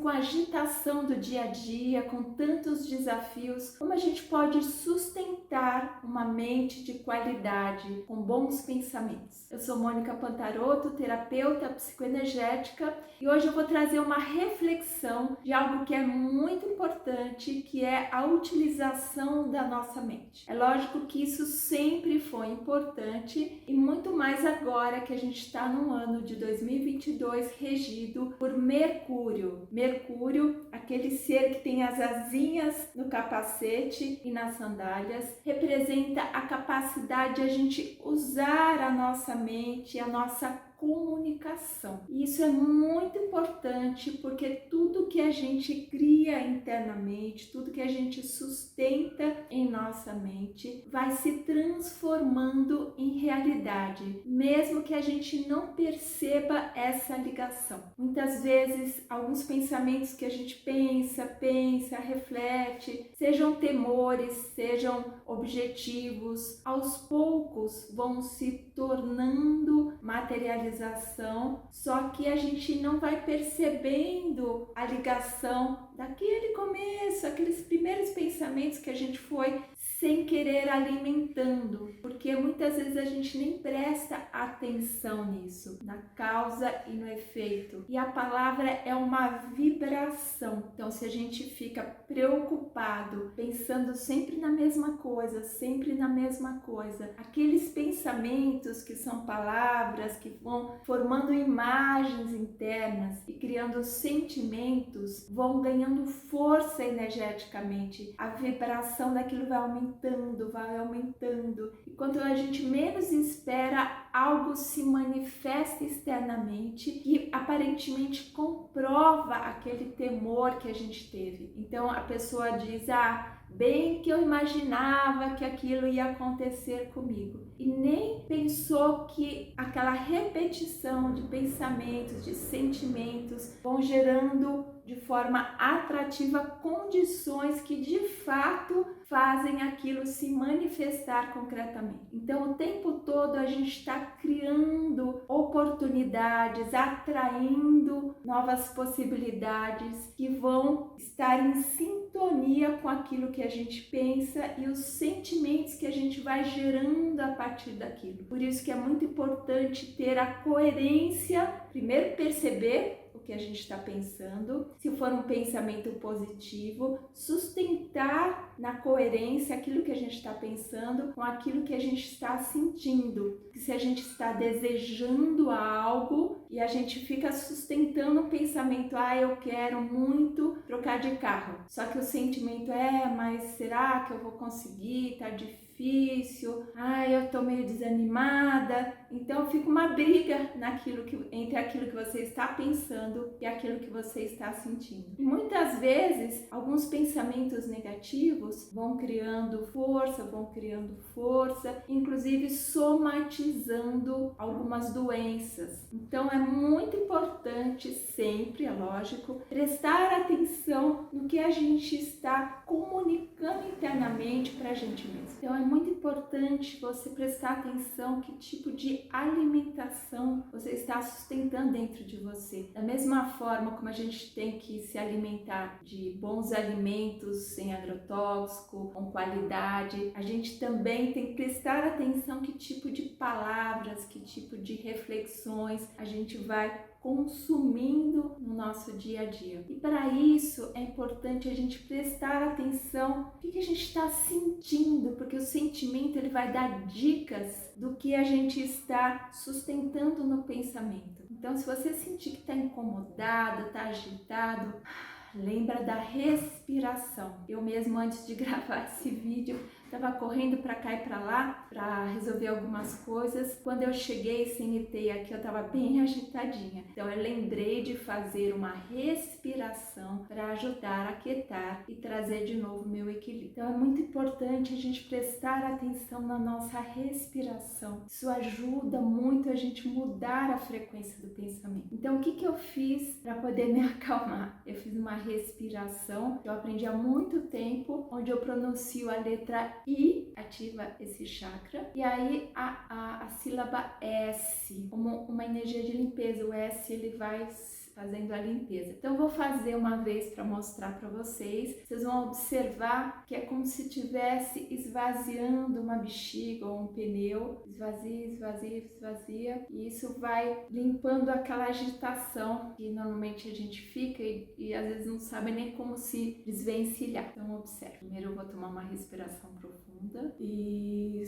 com a agitação do dia a dia, com tantos desafios, como a gente pode sustentar uma mente de qualidade, com bons pensamentos? Eu sou Mônica Pantaroto, terapeuta psicoenergética, e hoje eu vou trazer uma reflexão de algo que é muito importante, que é a utilização da nossa mente. É lógico que isso sempre foi importante e muito mais agora que a gente está no ano de 2022 regido por Mercúrio. Mercúrio, aquele ser que tem as asinhas no capacete e nas sandálias, representa a capacidade de a gente usar a nossa mente, a nossa comunicação. E isso é muito importante porque tudo que a gente cria internamente, tudo que a gente sustenta em nossa mente vai se transformando em realidade, mesmo que a gente não perceba essa ligação. Muitas vezes, alguns pensamentos que a gente pensa, reflete, sejam temores, sejam objetivos, aos poucos vão se tornando materialização, só que a gente não vai percebendo a ligação daquele começo, aqueles primeiros pensamentos que a gente foi sem querer alimentando, porque muitas vezes a gente nem presta atenção nisso, na causa e no efeito. E a palavra é uma vibração. Então, se a gente fica preocupado, pensando sempre na mesma coisa, aqueles pensamentos que são palavras, que vão formando imagens internas e criando sentimentos, vão ganhando força energeticamente. A vibração daquilo vai aumentando. E quando a gente menos espera, algo se manifesta externamente e aparentemente comprova aquele temor que a gente teve. Então a pessoa diz: bem que eu imaginava que aquilo ia acontecer comigo. E nem pensou que aquela repetição de pensamentos, de sentimentos, vão gerando de forma atrativa condições que de fato fazem aquilo se manifestar concretamente. Então, o tempo todo a gente está criando oportunidades, atraindo novas possibilidades que vão estar em sintonia com aquilo que a gente pensa e os sentimentos que a gente vai gerando a partir daquilo. Por isso que é muito importante ter a coerência, primeiro perceber o que a gente está pensando, se for um pensamento positivo, sustentar na coerência aquilo que a gente está pensando com aquilo que a gente está sentindo. Porque se a gente está desejando algo e a gente fica sustentando um pensamento: eu quero muito trocar de carro, só que o sentimento mas será que eu vou conseguir? Tá difícil, eu tô meio desanimada. Então fica uma briga entre aquilo que você está pensando e aquilo que você está sentindo. E muitas vezes alguns pensamentos negativos vão criando força, inclusive somatizando algumas doenças. Então é muito importante sempre, é lógico, prestar atenção no que a gente está comunicando internamente para a gente mesmo. Então é muito importante você prestar atenção que tipo de alimentação você está sustentando dentro de você. Da mesma forma como a gente tem que se alimentar de bons alimentos sem agrotóxico, com qualidade, a gente também tem que prestar atenção que tipo de palavras, que tipo de reflexões a gente vai consumindo no nosso dia a dia. E para isso é importante a gente prestar atenção no que a gente está sentindo, porque o sentimento ele vai dar dicas do que a gente está sustentando no pensamento. Então, se você sentir que está incomodado, está agitado, lembra da respiração. Eu mesmo, antes de gravar esse vídeo, estava correndo para cá e para lá para resolver algumas coisas. Quando eu cheguei, sentei aqui, eu estava bem agitadinha. Então eu lembrei de fazer uma respiração para ajudar a aquietar e trazer de novo o meu equilíbrio. Então é muito importante a gente prestar atenção na nossa respiração. Isso ajuda muito a gente mudar a frequência do pensamento. Então o que eu fiz para poder me acalmar? Eu fiz uma respiração que eu aprendi há muito tempo, onde eu pronuncio a letra I, ativa esse chakra, e aí a sílaba S, como uma energia de limpeza. O S ele vai fazendo a limpeza. Então eu vou fazer uma vez para mostrar para vocês. Vocês vão observar que é como se estivesse esvaziando uma bexiga ou um pneu. Esvazia, esvazia, esvazia. E isso vai limpando aquela agitação que normalmente a gente fica e às vezes não sabe nem como se desvencilhar. Então observe. Primeiro eu vou tomar uma respiração profunda e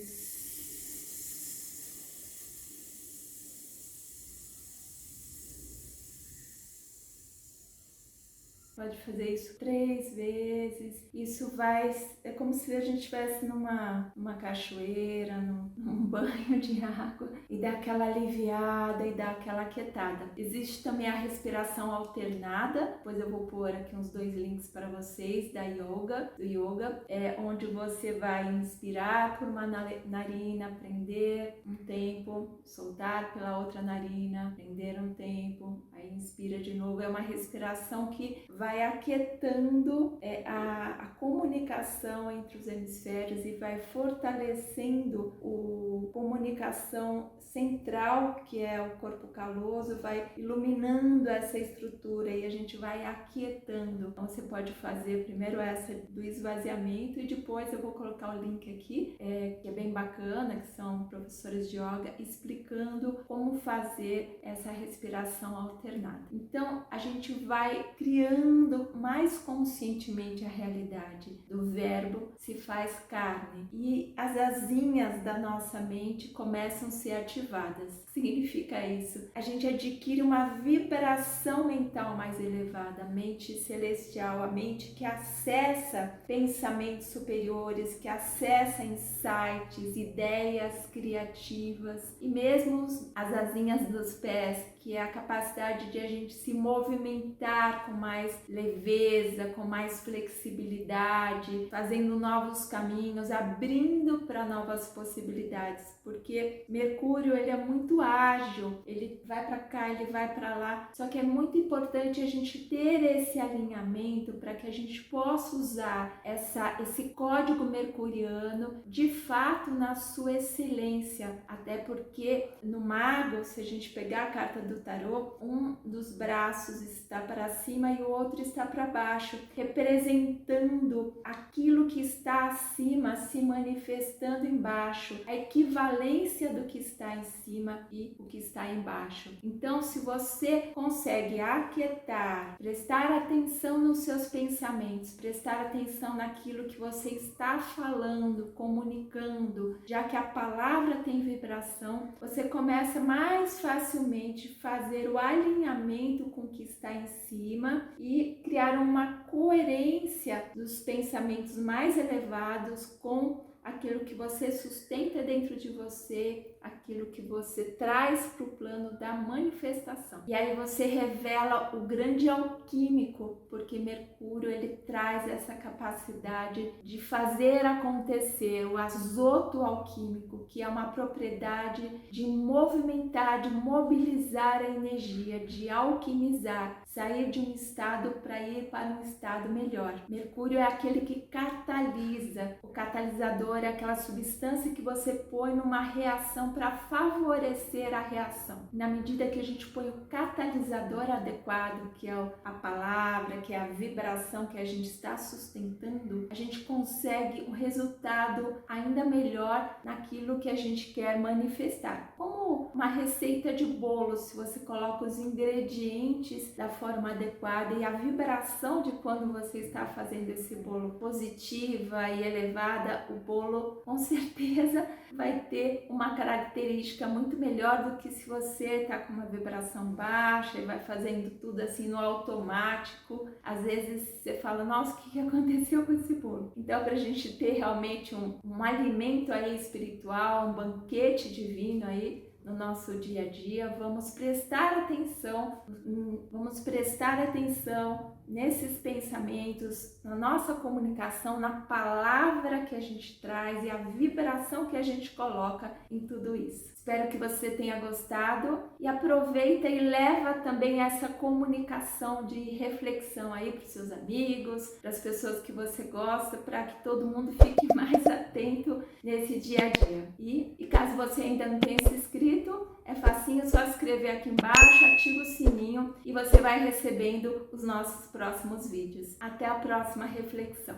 pode fazer isso 3 vezes. Isso é como se a gente estivesse numa cachoeira, num banho de água e dá aquela aliviada e dá aquela aquietada. Existe também a respiração alternada, pois eu vou pôr aqui uns 2 links para vocês do yoga, onde você vai inspirar por uma narina, prender um tempo, soltar pela outra narina, prender um tempo, aí inspira de novo. É uma respiração que vai aquietando a comunicação entre os hemisférios e vai fortalecendo a comunicação central, que é o corpo caloso, vai iluminando essa estrutura e a gente vai aquietando. Então você pode fazer primeiro essa do esvaziamento e depois eu vou colocar o link aqui, que é bem bacana, que são professores de yoga explicando como fazer essa respiração alternada. Então a gente vai criando mais conscientemente a realidade do verbo se faz carne e as asinhas da nossa mente começam a ser ativadas. O que significa isso? A gente adquire uma vibração mental mais elevada, a mente celestial, a mente que acessa pensamentos superiores, que acessa insights, ideias criativas e mesmo as asinhas dos pés, que é a capacidade de a gente se movimentar com mais leveza, com mais flexibilidade, fazendo novos caminhos, abrindo para novas possibilidades, porque Mercúrio ele é muito ágil, ele vai para cá, ele vai para lá, só que é muito importante a gente ter esse alinhamento para que a gente possa usar esse código mercuriano de fato na sua excelência, até porque no mago, se a gente pegar a carta do tarô, um dos braços está para cima e o outro está para baixo, representando aquilo que está acima se manifestando embaixo, a equivalência do que está em cima e o que está embaixo. Então, se você consegue aquietar, prestar atenção nos seus pensamentos, prestar atenção naquilo que você está falando, comunicando, já que a palavra tem vibração, você começa mais facilmente fazer o alinhamento com o que está em cima e criar uma coerência dos pensamentos mais elevados com aquilo que você sustenta dentro de você, aquilo que você traz para o plano da manifestação. E aí você revela o grande alquímico, porque Mercúrio ele traz essa capacidade de fazer acontecer, o azoto alquímico, que é uma propriedade de movimentar, de mobilizar a energia, de alquimizar, sair de um estado para ir para um estado melhor. Mercúrio é aquele que catalisa, o catalisador é aquela substância que você põe numa reação para favorecer a reação. Na medida que a gente põe o catalisador adequado, que é a palavra, que é a vibração que a gente está sustentando, a gente consegue um resultado ainda melhor naquilo que a gente quer manifestar. Como uma receita de bolo, se você coloca os ingredientes da forma adequada e a vibração de quando você está fazendo esse bolo positiva e elevada, o bolo com certeza vai ter uma característica muito melhor do que se você está com uma vibração baixa e vai fazendo tudo assim no automático. Às vezes você fala, nossa, o que aconteceu com esse bolo? Então, para a gente ter realmente um alimento aí espiritual, um banquete divino aí no nosso dia a dia, vamos prestar atenção nesses pensamentos, na nossa comunicação, na palavra que a gente traz e a vibração que a gente coloca em tudo isso. Espero que você tenha gostado e aproveita e leva também essa comunicação de reflexão aí para os seus amigos, para as pessoas que você gosta, para que todo mundo fique mais atento nesse dia a dia. E caso você ainda não tenha se inscrito, é facinho, só se inscrever aqui embaixo, ativa o sininho e você vai recebendo os nossos próximos vídeos. Até a próxima reflexão.